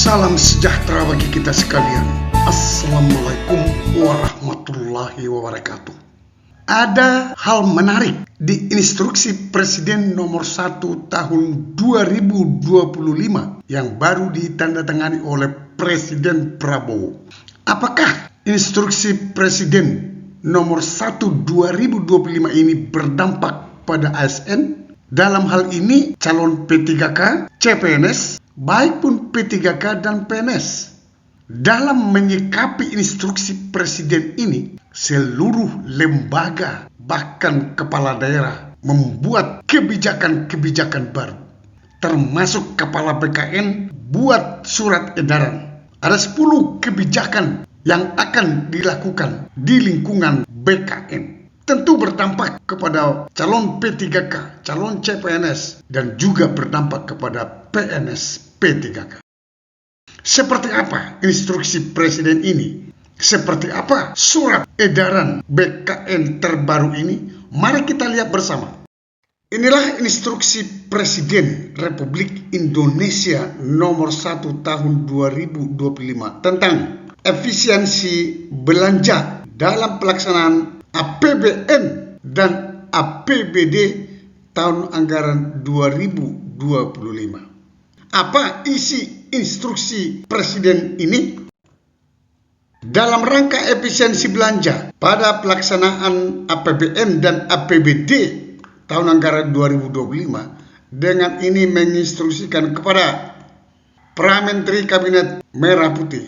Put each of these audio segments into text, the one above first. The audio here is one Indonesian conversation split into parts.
Salam sejahtera bagi kita sekalian. Assalamualaikum warahmatullahi wabarakatuh. Ada hal menarik di instruksi Presiden nomor 1 tahun 2025 yang baru ditandatangani oleh Presiden Prabowo. Apakah instruksi Presiden nomor 1 2025 ini berdampak pada ASN? Dalam hal ini calon P3K, CPNS, baik pun P3K dan PNS. Dalam menyikapi instruksi Presiden ini, seluruh lembaga, bahkan kepala daerah, membuat kebijakan-kebijakan baru. Termasuk kepala BKN buat surat edaran. Ada 10 kebijakan yang akan dilakukan di lingkungan BKN. Tentu berdampak kepada calon P3K, calon CPNS, dan juga berdampak kepada PNS P3K. Seperti apa instruksi Presiden ini? Seperti apa surat edaran BKN terbaru ini? Mari kita lihat bersama. Inilah instruksi Presiden Republik Indonesia nomor 1 tahun 2025 tentang efisiensi belanja dalam pelaksanaan APBN dan APBD tahun anggaran 2025. Apa isi instruksi Presiden ini? Dalam rangka efisiensi belanja pada pelaksanaan APBN dan APBD tahun anggaran 2025, dengan ini menginstruksikan kepada Pra-Menteri Kabinet Merah Putih,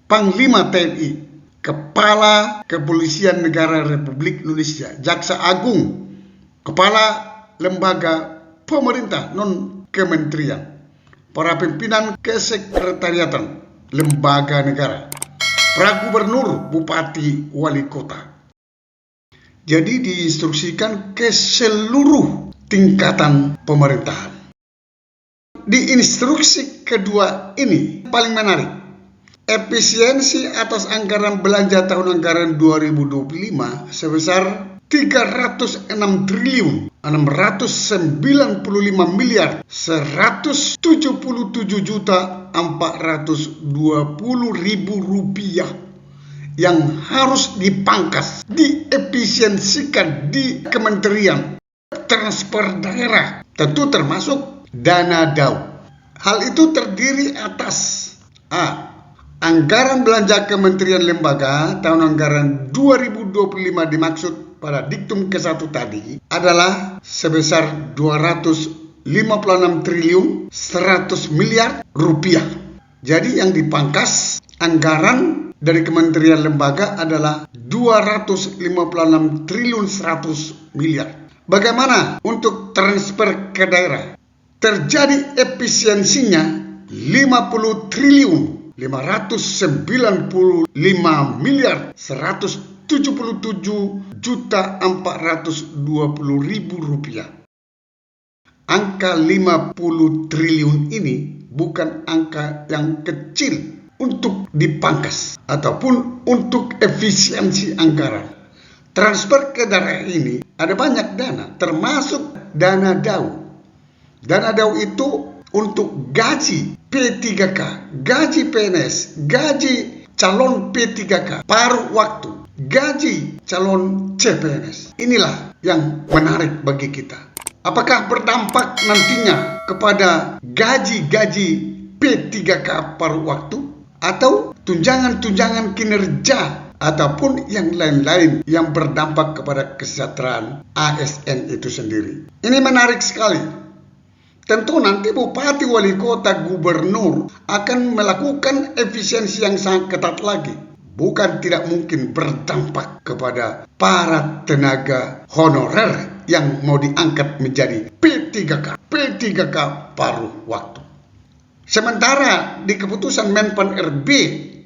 Panglima TNI, Kepala Kepolisian Negara Republik Indonesia, Jaksa Agung, Kepala Lembaga Pemerintah Non-Kementerian, para pimpinan kesekretariatan lembaga negara, para gubernur, bupati, wali kota. Jadi diinstruksikan ke seluruh tingkatan pemerintahan. Di instruksi kedua ini paling menarik. Efisiensi atas anggaran belanja tahun anggaran 2025 sebesar 306 triliun 695 miliar 177 juta 420 ribu rupiah yang harus dipangkas, diefisiensikan di kementerian, transfer daerah, tentu termasuk dana DAU. Hal itu terdiri atas anggaran belanja kementerian lembaga tahun anggaran 2025 dimaksud pada diktum ke-1 tadi adalah sebesar 256 triliun 100 miliar rupiah. Jadi yang dipangkas anggaran dari kementerian lembaga adalah 256 triliun 100 miliar. Bagaimana untuk transfer ke daerah? Terjadi efisiensinya 50 triliun 595 miliar 177 juta 420 ribu rupiah. Angka 50 triliun ini bukan angka yang kecil untuk dipangkas ataupun untuk efisiensi anggaran. Transfer ke daerah ini ada banyak dana, termasuk dana DAU. Dana DAU itu untuk gaji P3K, gaji PNS, gaji calon P3K paruh waktu, gaji calon CPNS. Inilah yang menarik bagi kita. Apakah berdampak nantinya kepada gaji-gaji P3K paruh waktu atau tunjangan-tunjangan kinerja ataupun yang lain-lain yang berdampak kepada kesejahteraan ASN itu sendiri? Ini menarik sekali. Tentu nanti bupati, wali kota, gubernur akan melakukan efisiensi yang sangat ketat lagi. Bukan tidak mungkin berdampak kepada para tenaga honorer yang mau diangkat menjadi P3K paruh waktu. Sementara di keputusan Menpan RB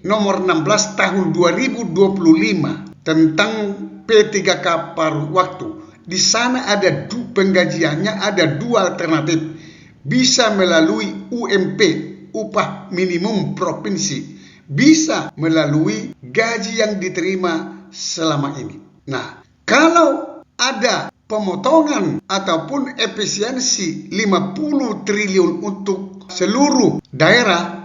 nomor 16 tahun 2025 tentang P3K paruh waktu, di sana ada penggajiannya ada 2 alternatif. Bisa melalui UMP, upah minimum provinsi, bisa melalui gaji yang diterima selama ini. Nah, kalau ada pemotongan ataupun efisiensi 50 triliun untuk seluruh daerah,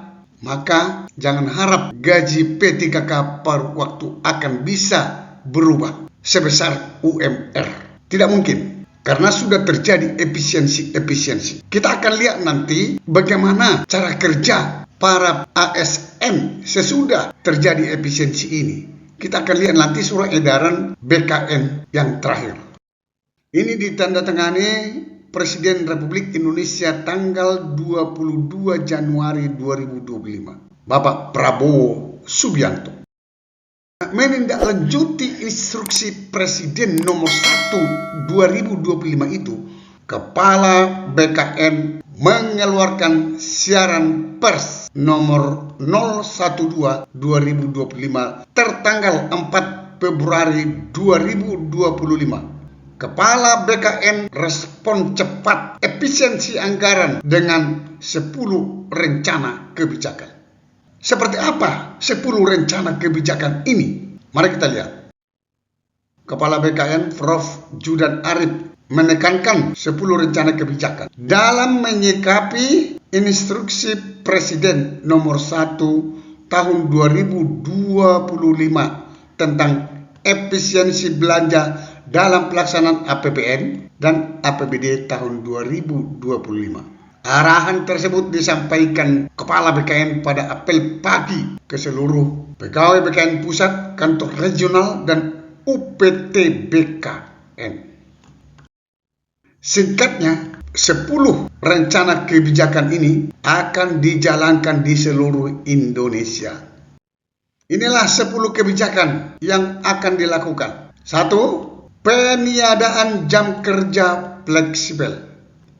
maka jangan harap gaji P3K paruh waktu akan bisa berubah sebesar UMR. Tidak mungkin, karena sudah terjadi efisiensi. Kita akan lihat nanti bagaimana cara kerja para ASN sesudah terjadi efisiensi ini. Kita akan lihat nanti surat edaran BKN yang terakhir. Ini ditandatangani Presiden Republik Indonesia tanggal 22 Januari 2025, Bapak Prabowo Subianto. Menindaklanjuti instruksi Presiden nomor 1 2025 itu, Kepala BKN mengeluarkan siaran pers nomor 012 2025 tertanggal 4 Februari 2025. Kepala BKN respon cepat efisiensi anggaran dengan 10 rencana kebijakan. Seperti apa 10 rencana kebijakan ini? Mari kita lihat. Kepala BKN Prof. Judan Arif menekankan 10 rencana kebijakan dalam menyikapi instruksi Presiden nomor 1 tahun 2025 tentang efisiensi belanja dalam pelaksanaan APBN dan APBD tahun 2025. Arahan tersebut disampaikan Kepala BKN pada apel pagi ke seluruh pegawai BKN Pusat, kantor regional, dan UPT BKN. Singkatnya, 10 rencana kebijakan ini akan dijalankan di seluruh Indonesia. Inilah 10 kebijakan yang akan dilakukan. 1. Peniadaan jam kerja fleksibel.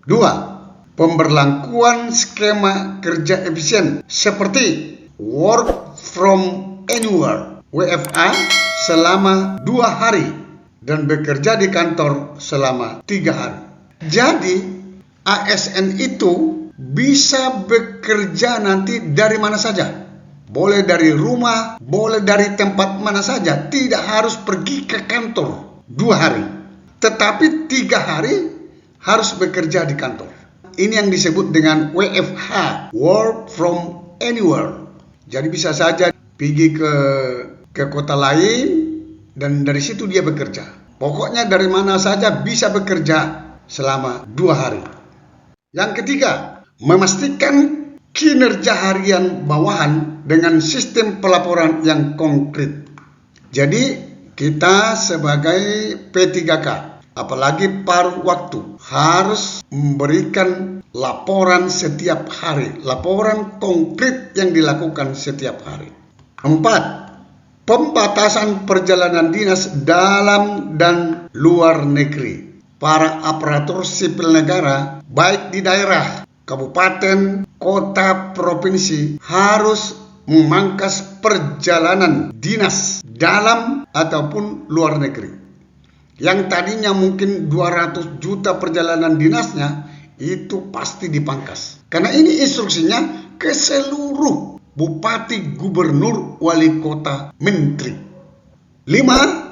2. Pemberlakuan skema kerja efisien seperti work from anywhere (WFA) selama 2 hari dan bekerja di kantor selama 3 hari. Jadi ASN itu bisa bekerja nanti dari mana saja. Boleh dari rumah, boleh dari tempat mana saja, tidak harus pergi ke kantor 2 hari, tetapi 3 hari harus bekerja di kantor. Ini yang disebut dengan WFH, work from anywhere. Jadi bisa saja pergi ke kota lain dan dari situ dia bekerja. Pokoknya dari mana saja bisa bekerja selama 2 hari. Yang ketiga, memastikan kinerja harian bawahan dengan sistem pelaporan yang konkret. Jadi kita sebagai P3K, apalagi paruh waktu, harus memberikan laporan setiap hari, laporan konkret yang dilakukan setiap hari. 4. Pembatasan perjalanan dinas dalam dan luar negeri. Para aparatur sipil negara, baik di daerah, kabupaten, kota, provinsi, harus memangkas perjalanan dinas dalam ataupun luar negeri. Yang tadinya mungkin 200 juta perjalanan dinasnya, itu pasti dipangkas. Karena ini instruksinya ke seluruh bupati, gubernur, wali kota, menteri. 5.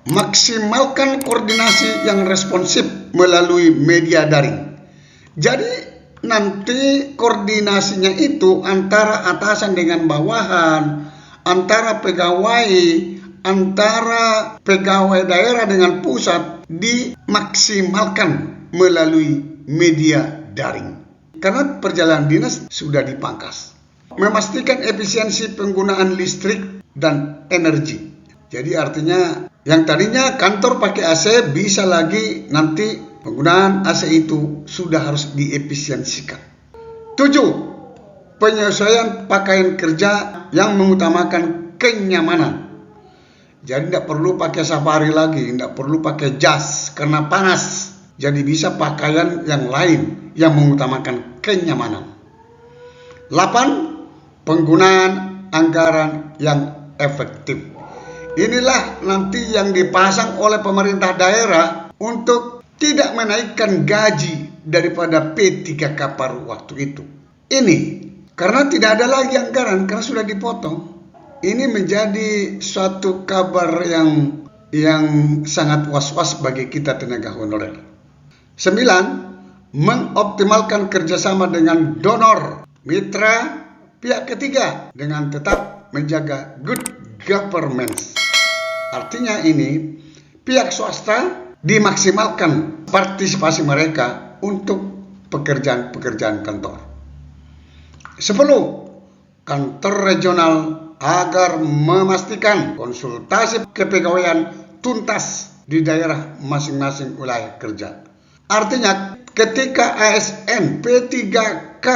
Maksimalkan koordinasi yang responsif melalui media daring. Jadi nanti koordinasinya itu antara atasan dengan bawahan, antara pegawai, antara pegawai daerah dengan pusat dimaksimalkan melalui media daring. Karena perjalanan dinas sudah dipangkas. Memastikan efisiensi penggunaan listrik dan energi. Jadi artinya yang tadinya kantor pakai AC bisa lagi nanti penggunaan AC itu sudah harus diefisiensikan. 7. Penyesuaian pakaian kerja yang mengutamakan kenyamanan. Jadi tidak perlu pakai safari lagi, tidak perlu pakai jas karena panas. Jadi bisa pakaian yang lain yang mengutamakan kenyamanan. 8. Penggunaan anggaran yang efektif. Inilah nanti yang dipasang oleh pemerintah daerah untuk tidak menaikkan gaji daripada P3K paruh waktu itu. Ini karena tidak ada lagi anggaran karena sudah dipotong. Ini menjadi suatu kabar yang sangat was-was bagi kita tenaga honorer. 9. Mengoptimalkan kerjasama dengan donor, mitra, pihak ketiga dengan tetap menjaga good governance. Artinya ini, pihak swasta dimaksimalkan partisipasi mereka untuk pekerjaan-pekerjaan kantor. 10. Kantor regional agar memastikan konsultasi kepegawaian tuntas di daerah masing-masing wilayah kerja. Artinya, ketika ASN P3K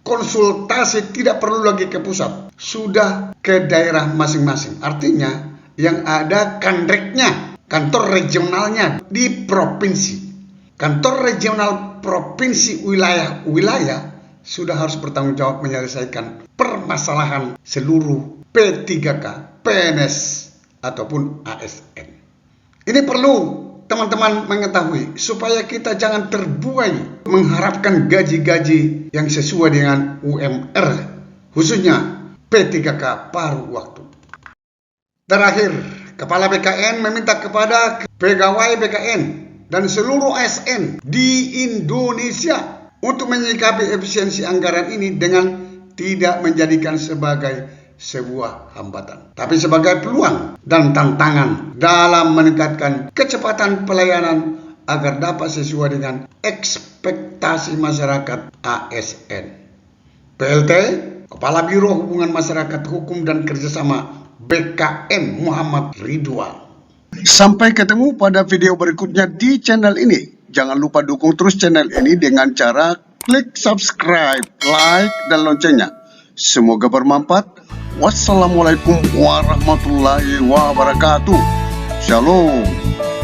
konsultasi tidak perlu lagi ke pusat, sudah ke daerah masing-masing. Artinya, yang ada kandreknya, kantor regionalnya di provinsi. Kantor regional provinsi wilayah-wilayah sudah harus bertanggung jawab menyelesaikan permasalahan seluruh P3K, PNS, ataupun ASN. Ini perlu teman-teman mengetahui supaya kita jangan terbuai mengharapkan gaji-gaji yang sesuai dengan UMR, khususnya P3K paruh waktu. Terakhir, Kepala BKN meminta kepada pegawai BKN dan seluruh ASN di Indonesia untuk menyikapi efisiensi anggaran ini dengan tidak menjadikan sebagai sebuah hambatan, tapi sebagai peluang dan tantangan dalam meningkatkan kecepatan pelayanan agar dapat sesuai dengan ekspektasi masyarakat ASN. PLT, Kepala Biro Hubungan Masyarakat Hukum dan Kerjasama BKN Muhammad Ridwan. Sampai ketemu pada video berikutnya di channel ini. Jangan lupa dukung terus channel ini dengan cara klik subscribe, like, dan loncengnya. Semoga bermanfaat. Wassalamualaikum warahmatullahi wabarakatuh. Shalom.